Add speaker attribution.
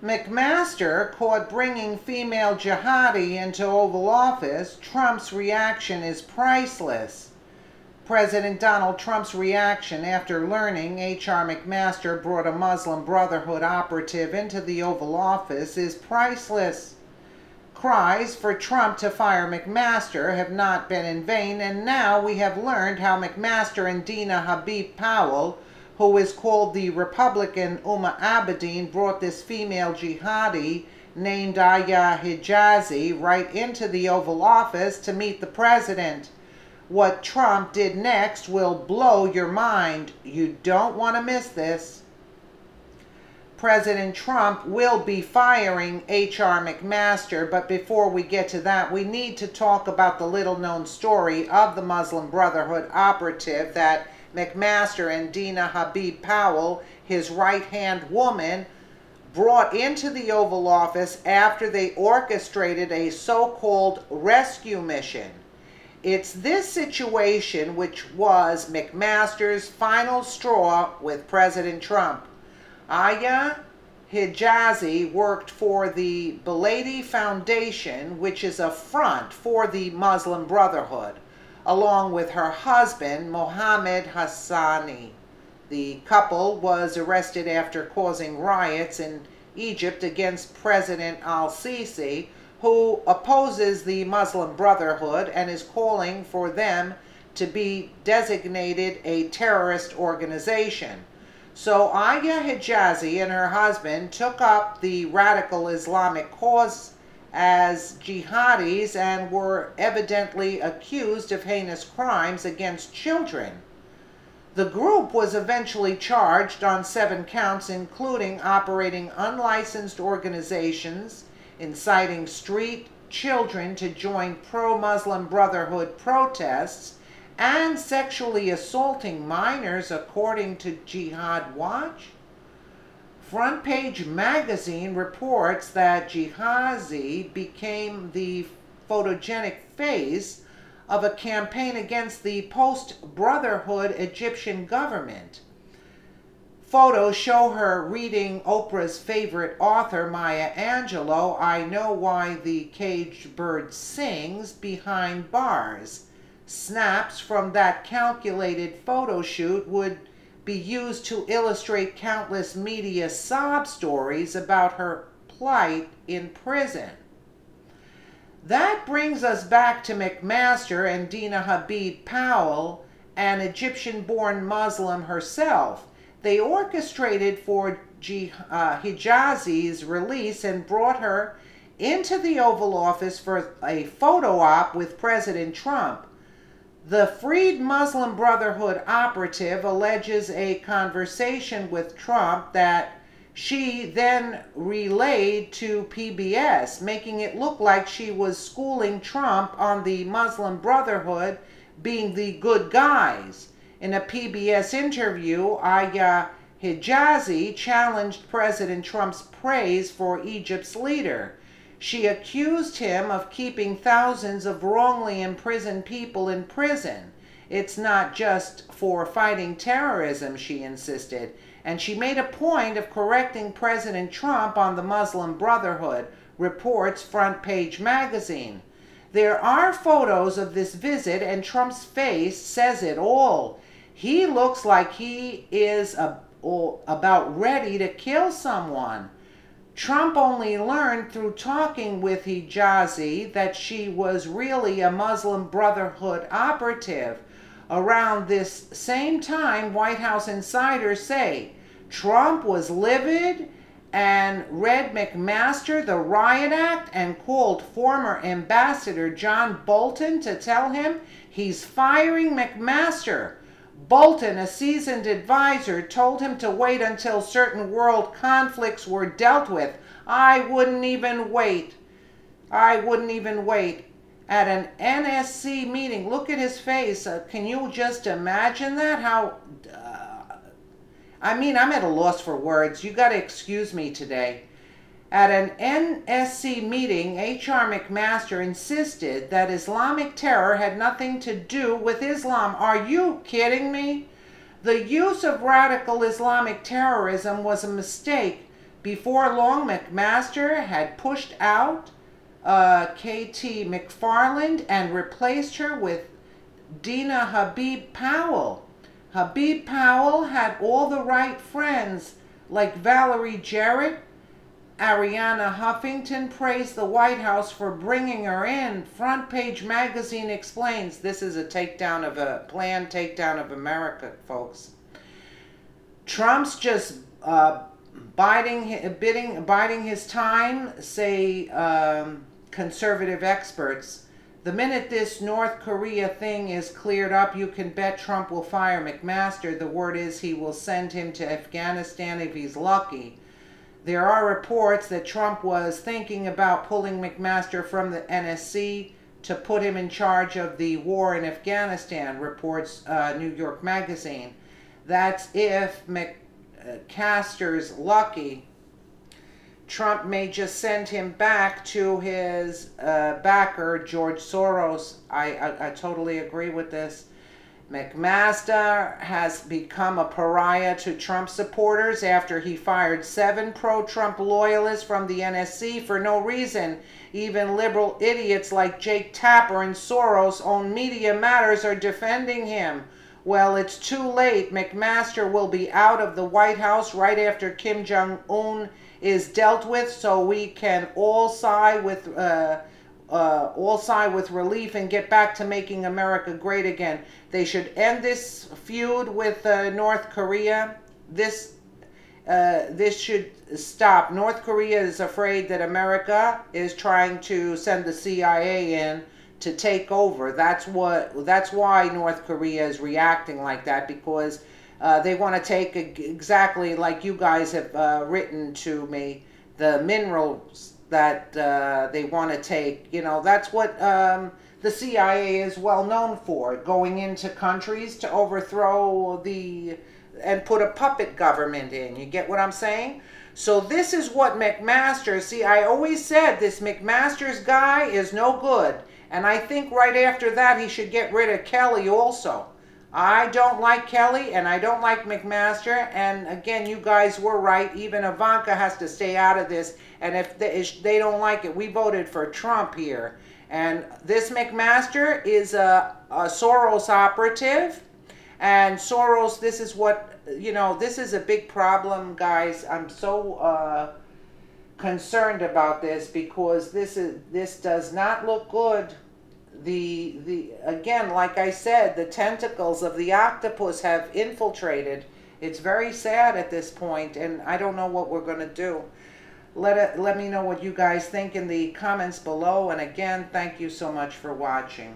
Speaker 1: Mcmaster caught bringing female jihadi into Oval Office. Trump's reaction is priceless. President Donald Trump's reaction after learning H.R. Mcmaster brought a Muslim Brotherhood operative into the Oval Office is priceless. Cries for Trump to fire Mcmaster have not been in vain, and now we have learned how Mcmaster and Dina Habib Powell, who is called the Republican Abedin, brought this female jihadi named Aya Hijazi right into the Oval Office to meet the president. What Trump did next will blow your mind. You don't want to miss this. President Trump will be firing H.R. Mcmaster, but before we get to that, we need to talk about the little-known story of the Muslim Brotherhood operative that Mcmaster and Dina Habib Powell, his right-hand woman, brought into the Oval Office after they orchestrated a so-called rescue mission. It's this situation which was Mcmaster's final straw with President Trump. Aya Hijazi worked for the Baladi Foundation, which is a front for the Muslim Brotherhood, along with her husband, Mohammed Hassani. The couple was arrested after causing riots in Egypt against President al-Sisi, who opposes the Muslim Brotherhood and is calling for them to be designated a terrorist organization. So Aya Hijazi and her husband took up the radical Islamic cause as jihadis and were evidently accused of heinous crimes against children. The group was eventually charged on 7 counts, including operating unlicensed organizations, inciting street children to join pro-Muslim Brotherhood protests, and sexually assaulting minors, according to Jihad Watch. Front Page magazine reports that Hijazi became the photogenic face of a campaign against the post-Brotherhood Egyptian government. Photos show her reading Oprah's favorite author, Maya Angelou, "I Know Why the Caged Bird Sings," behind bars. Snaps from that calculated photo shoot would be used to illustrate countless media sob stories about her plight in prison. That brings us back to Mcmaster and Dina Habib Powell, an Egyptian-born Muslim herself. They orchestrated for Hijazi's release and brought her into the Oval Office for a photo op with President Trump. The freed Muslim Brotherhood operative alleges a conversation with Trump that she then relayed to PBS, making it look like she was schooling Trump on the Muslim Brotherhood being the good guys. In a PBS interview, Aya Hijazi challenged President Trump's praise for Egypt's leader. She accused him of keeping thousands of wrongly imprisoned people in prison. It's not just for fighting terrorism, she insisted, and she made a point of correcting President Trump on the Muslim Brotherhood, reports Front Page magazine. There are photos of this visit, and Trump's face says it all. He looks like he is about ready to kill someone. Trump only learned through talking with Hijazi that she was really a Muslim Brotherhood operative. Around this same time, White House insiders say Trump was livid and read Mcmaster the Riot Act and called former Ambassador John Bolton to tell him he's firing Mcmaster. Bolton, a seasoned advisor, told him to wait until certain world conflicts were dealt with. I wouldn't even wait. I wouldn't even wait. At an NSC meeting, look at his face. Can you just imagine that? I'm at a loss for words. You got to excuse me today. At an NSC meeting, H.R. Mcmaster insisted that Islamic terror had nothing to do with Islam. Are you kidding me? The use of radical Islamic terrorism was a mistake Before long, Mcmaster had pushed out K.T. McFarland and replaced her with Dina Habib Powell. Habib Powell had all the right friends, like Valerie Jarrett. Ariana Huffington praised the White House for bringing her in. Front Page Magazine explains this is a planned takedown of America, folks. Trump's just biding his time, say conservative experts. The minute this North Korea thing is cleared up, you can bet Trump will fire Mcmaster. The word is he will send him to Afghanistan if he's lucky. There are reports that Trump was thinking about pulling Mcmaster from the NSC to put him in charge of the war in Afghanistan, reports New York Magazine. That's if McMaster's lucky. Trump may just send him back to his backer, George Soros. I totally agree with this. Mcmaster has become a pariah to Trump supporters after he fired 7 pro-Trump loyalists from the NSC for no reason. Even liberal idiots like Jake Tapper and Soros-owned Media Matters are defending him. Well, it's too late. Mcmaster will be out of the White House right after Kim Jong-un is dealt with, so we can all sigh with relief and get back to making America great again. They should end this feud with North Korea. This should stop. North Korea is afraid that America is trying to send the CIA in to take over. That's why North Korea is reacting like that, because they want to take exactly like you guys have written to me, the minerals that they want to take. You know, that's what the CIA is well known for, going into countries to overthrow and put a puppet government in. You get what I'm saying? So this is what Mcmaster, see, I always said this Mcmaster's guy is no good. And I think right after that he should get rid of Kelly also. I don't like Kelly and I don't like Mcmaster. And again, you guys were right. Even Ivanka has to stay out of this. And if they don't like it, we voted for Trump here. And this Mcmaster is a Soros operative. And Soros, this is what, you know, this is a big problem, guys. I'm so concerned about this because this does not look good. Again, like I said, the tentacles of the octopus have infiltrated. It's very sad at this point, and I don't know what we're going to do. Let me know what you guys think in the comments below, and again, thank you so much for watching.